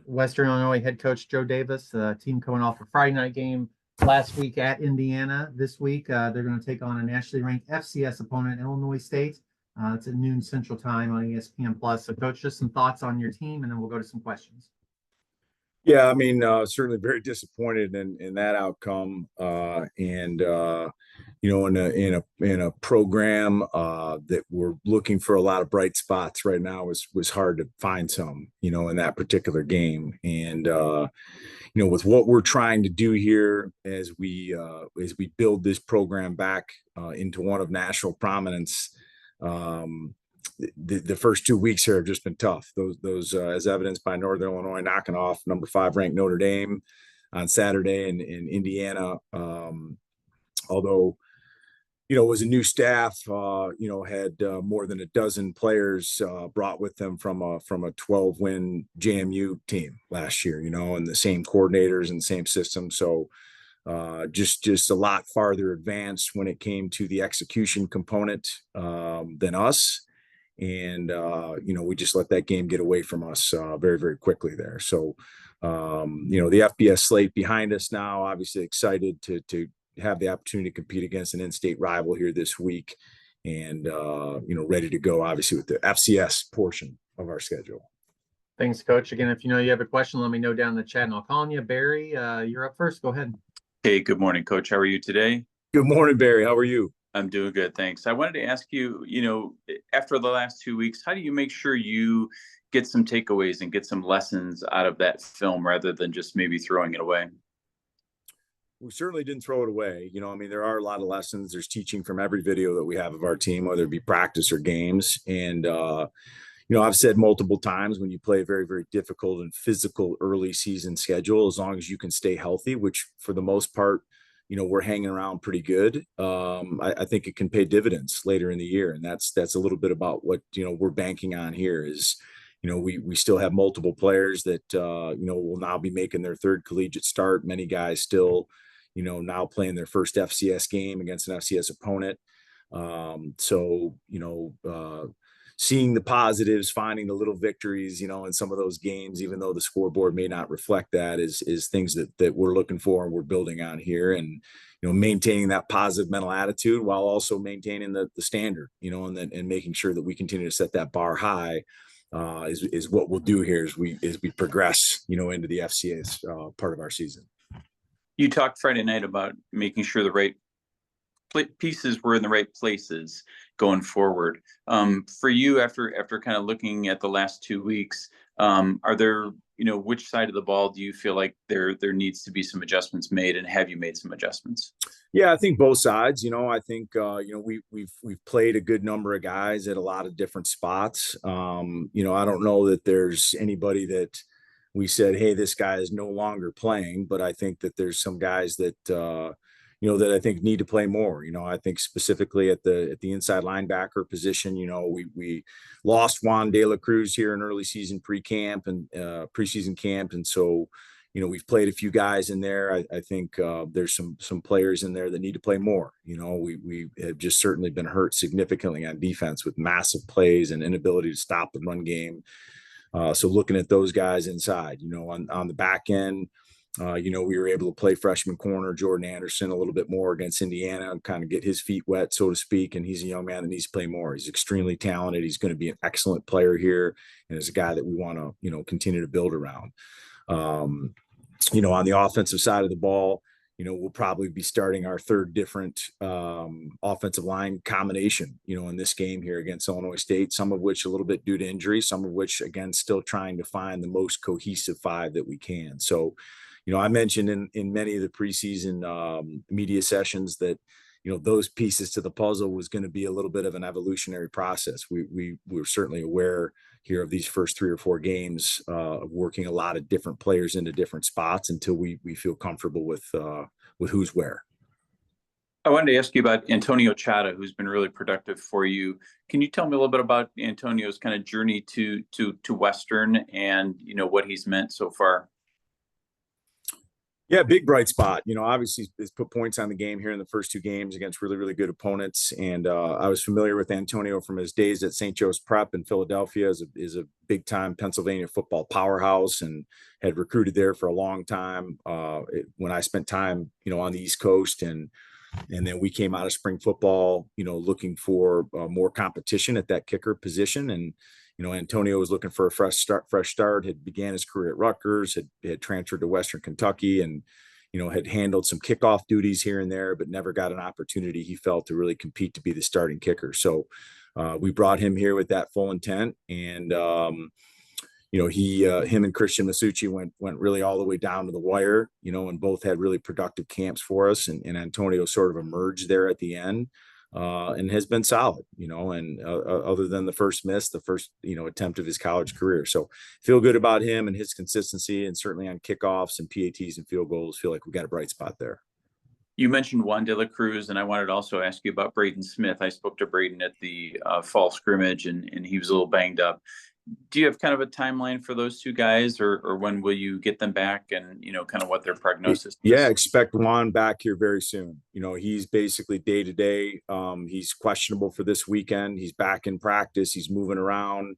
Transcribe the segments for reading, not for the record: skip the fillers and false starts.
Western Illinois head coach Joe Davis, team coming off a Friday night game last week at Indiana. This week, they're going to take on a nationally ranked FCS opponent, Illinois State. It's at noon Central Time on ESPN Plus. So, Coach, just some thoughts on your team, and then we'll go to some questions. Yeah, I mean, certainly very disappointed in that outcome, in a program that we're looking for a lot of bright spots right now was hard to find some, in that particular game, and with what we're trying to do here as we build this program back into one of national prominence. The first 2 weeks here have just been tough. Those as evidenced by Northern Illinois knocking off number 5 ranked Notre Dame on Saturday in Indiana. Although it was a new staff, had more than a dozen players brought with them from a 12-win JMU team last year, and the same coordinators and the same system. So just a lot farther advanced when it came to the execution component than us. And we just let that game get away from us very, very quickly there. So the FBS slate behind us now, obviously excited to have the opportunity to compete against an in-state rival here this week, and ready to go obviously with the FCS portion of our schedule. Thanks, Coach. Again, if you have a question, let me know down in the chat and I'll call on you. Barry, you're up first. Go ahead. Hey, good morning, Coach. How are you today? Good morning, Barry. How are you? I'm doing good, thanks. I wanted to ask you, after the last 2 weeks, how do you make sure you get some takeaways and get some lessons out of that film rather than just maybe throwing it away? We certainly didn't throw it away. There are a lot of lessons. There's teaching from every video that we have of our team, whether it be practice or games. And, I've said multiple times, when you play a very, very difficult and physical early season schedule, as long as you can stay healthy, which for the most part, we're hanging around pretty good. I think it can pay dividends later in the year. And that's a little bit about what, we're banking on here is, we still have multiple players that, will now be making their third collegiate start. Many guys still, now playing their first FCS game against an FCS opponent. Seeing the positives, finding the little victories, in some of those games, even though the scoreboard may not reflect that, is things that we're looking for and we're building on here, and maintaining that positive mental attitude while also maintaining the standard, and making sure that we continue to set that bar high is what we'll do here as we progress, into the FCS part of our season. You talked Friday night about making sure the right pieces were in the right places going forward. For you, after kind of looking at the last 2 weeks, are there, which side of the ball do you feel like there needs to be some adjustments made, and have you made some adjustments? Yeah, I think both sides. I think we've played a good number of guys at a lot of different spots. I don't know that there's anybody that we said, hey, this guy is no longer playing, but I think that there's some guys that that I think need to play more. I think specifically at the inside linebacker position, we lost Juan De La Cruz here in early season pre-camp and preseason camp. And so, we've played a few guys in there. I think there's some players in there that need to play more. We have just certainly been hurt significantly on defense with massive plays and inability to stop the run game. So looking at those guys inside, on the back end, we were able to play freshman corner Jordan Anderson a little bit more against Indiana and kind of get his feet wet, so to speak. And he's a young man that needs to play more. He's extremely talented. He's going to be an excellent player here, and is a guy that we want to, continue to build around. On the offensive side of the ball, we'll probably be starting our third different offensive line combination, in this game here against Illinois State, some of which a little bit due to injury, some of which, again, still trying to find the most cohesive five that we can. So, I mentioned in many of the preseason media sessions that, those pieces to the puzzle was going to be a little bit of an evolutionary process. We were certainly aware here of these first 3 or 4 games of working a lot of different players into different spots until we feel comfortable with who's where. I wanted to ask you about Antonio Chata, who's been really productive for you. Can you tell me a little bit about Antonio's kind of journey to Western and, what he's meant so far? Yeah, big bright spot. Obviously has put points on the game here in the first two games against really, really good opponents. And I was familiar with Antonio from his days at St. Joe's Prep in Philadelphia. Is a big time Pennsylvania football powerhouse, and had recruited there for a long time. When I spent time, on the East Coast, and then we came out of spring football, looking for more competition at that kicker position. And Antonio was looking for a fresh start, had began his career at Rutgers, had transferred to Western Kentucky, and had handled some kickoff duties here and there, but never got an opportunity, he felt, to really compete to be the starting kicker. So we brought him here with that full intent. And him and Christian Masucci went really all the way down to the wire, and both had really productive camps for us. And Antonio sort of emerged there at the end, and has been solid, and other than the first attempt of his college career. So feel good about him and his consistency, and certainly on kickoffs and PATs and field goals, feel like we got a bright spot there. You mentioned Juan de la Cruz, and I wanted to also ask you about Braden Smith. I spoke to Braden at the fall scrimmage, and he was a little banged up. Do you have kind of a timeline for those two guys, or when will you get them back, and kind of what their prognosis is? Yeah, expect Juan back here very soon. He's basically day to day. He's questionable for this weekend. He's back in practice. He's moving around.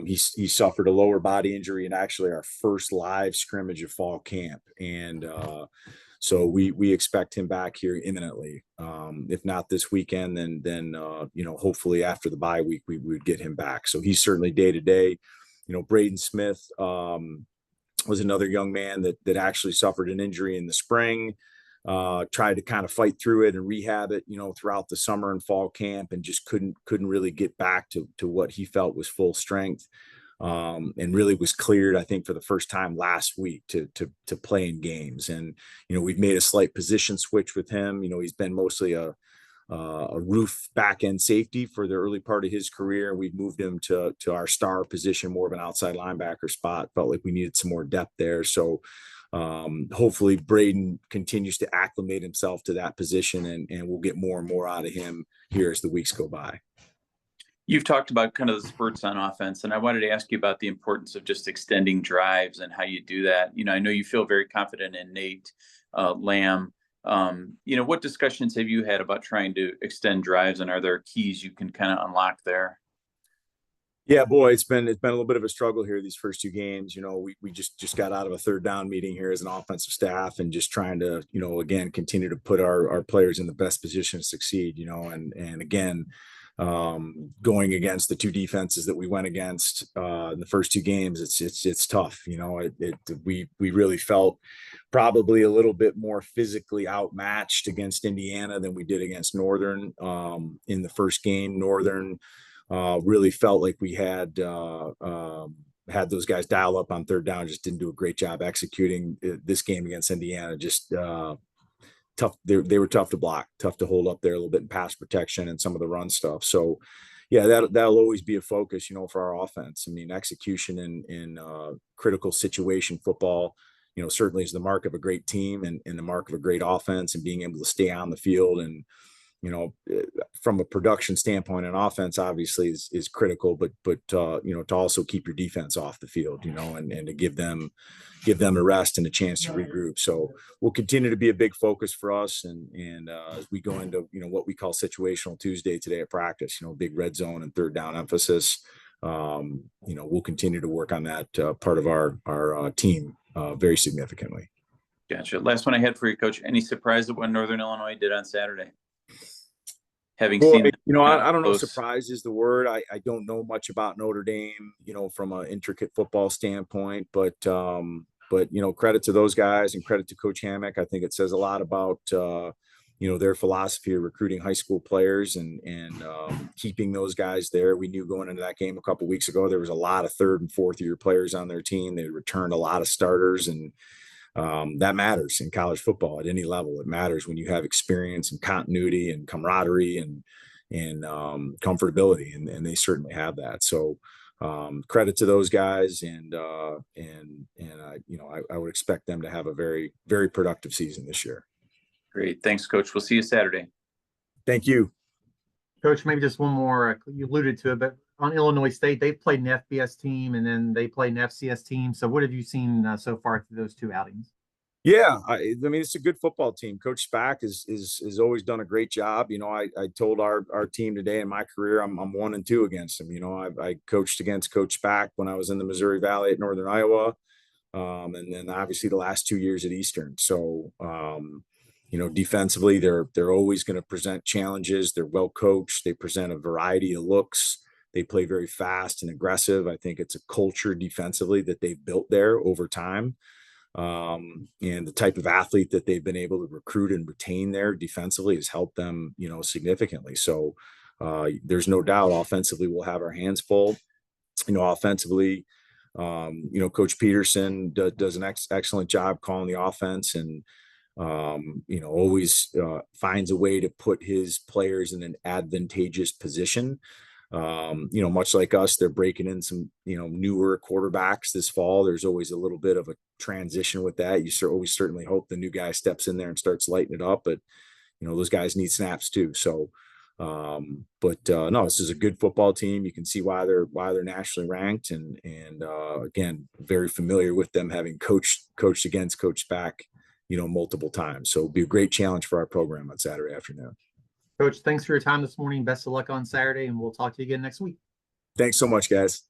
He suffered a lower body injury in actually our first live scrimmage of fall camp, and so we expect him back here imminently. If not this weekend, then hopefully after the bye week we would get him back. So he's certainly day to day. Braden Smith was another young man that actually suffered an injury in the spring. Tried to kind of fight through it and rehab it, throughout the summer and fall camp, and just couldn't really get back to what he felt was full strength. And really was cleared, I think, for the first time last week to play in games. And we've made a slight position switch with him. He's been mostly a roof back end safety for the early part of his career. We've moved him to our star position, more of an outside linebacker spot. Felt like we needed some more depth there. So hopefully Braden continues to acclimate himself to that position, and we'll get more and more out of him here as the weeks go by. You've talked about kind of the spurts on offense, and I wanted to ask you about the importance of just extending drives and how you do that. I know you feel very confident in Nate Lamb. What discussions have you had about trying to extend drives, and are there keys you can kind of unlock there? Yeah, boy, it's been a little bit of a struggle here these first two games. We just got out of a third down meeting here as an offensive staff, and just trying to, again, continue to put our players in the best position to succeed, and again, going against the two defenses that we went against in the first two games, it's tough. We really felt probably a little bit more physically outmatched against Indiana than we did against Northern in the first game. Northern really felt like we had those guys dial up on third down, just didn't do a great job executing. This game against Indiana, just tough. They were tough to block, tough to hold up there a little bit in pass protection and some of the run stuff. So yeah, that'll always be a focus, for our offense. I mean, execution in critical situation football, certainly is the mark of a great team, and the mark of a great offense, and being able to stay on the field. And from a production standpoint, an offense obviously is critical, but to also keep your defense off the field, and to give them a rest and a chance to regroup. So we'll continue to be a big focus for us. And as we go into, what we call situational Tuesday today at practice, big red zone and third down emphasis, we'll continue to work on that part of our team very significantly. Gotcha. Last one I had for you, Coach. Any surprise at what Northern Illinois did on Saturday? Having seen, I don't know. Surprise is the word. I don't know much about Notre Dame, from an intricate football standpoint, but credit to those guys and credit to Coach Hammock. I think it says a lot about, their philosophy of recruiting high school players and keeping those guys there. We knew going into that game a couple of weeks ago, there was a lot of third and fourth year players on their team. They returned a lot of starters, and that matters in college football at any level. It matters when you have experience and continuity and camaraderie and comfortability, and they certainly have that. So credit to those guys, and I would expect them to have a very, very productive season this year. Great. Thanks, Coach. We'll see you Saturday. Thank you. Coach, maybe just one more. You alluded to it, but on Illinois State, they've played an FBS team, and then they played an FCS team. So what have you seen so far through those two outings? Yeah, I mean it's a good football team. Coach Spack is always done a great job. You know, I told our team today in my career I'm 1-2 against him. You know, I coached against Coach Spack when I was in the Missouri Valley at Northern Iowa, and then obviously the last 2 years at Eastern. So you know, defensively they're always going to present challenges. They're well coached. They present a variety of looks. They play very fast and aggressive. I think it's a culture defensively that they've built there over time, and the type of athlete that they've been able to recruit and retain there defensively has helped them, you know, significantly. So there's no doubt offensively we'll have our hands full. You know, offensively, you know, Coach Peterson does an excellent job calling the offense, and you know, always finds a way to put his players in an advantageous position. You know, much like us, they're breaking in some, you know, newer quarterbacks this fall. There's always a little bit of a transition with that. You always certainly hope the new guy steps in there and starts lighting it up, but you know, those guys need snaps too. So, no, this is a good football team. You can see why they're nationally ranked, and again, very familiar with them, having coached against Coach Spack, you know, multiple times. So it'll be a great challenge for our program on Saturday afternoon. Coach, thanks for your time this morning. Best of luck on Saturday, and we'll talk to you again next week. Thanks so much, guys.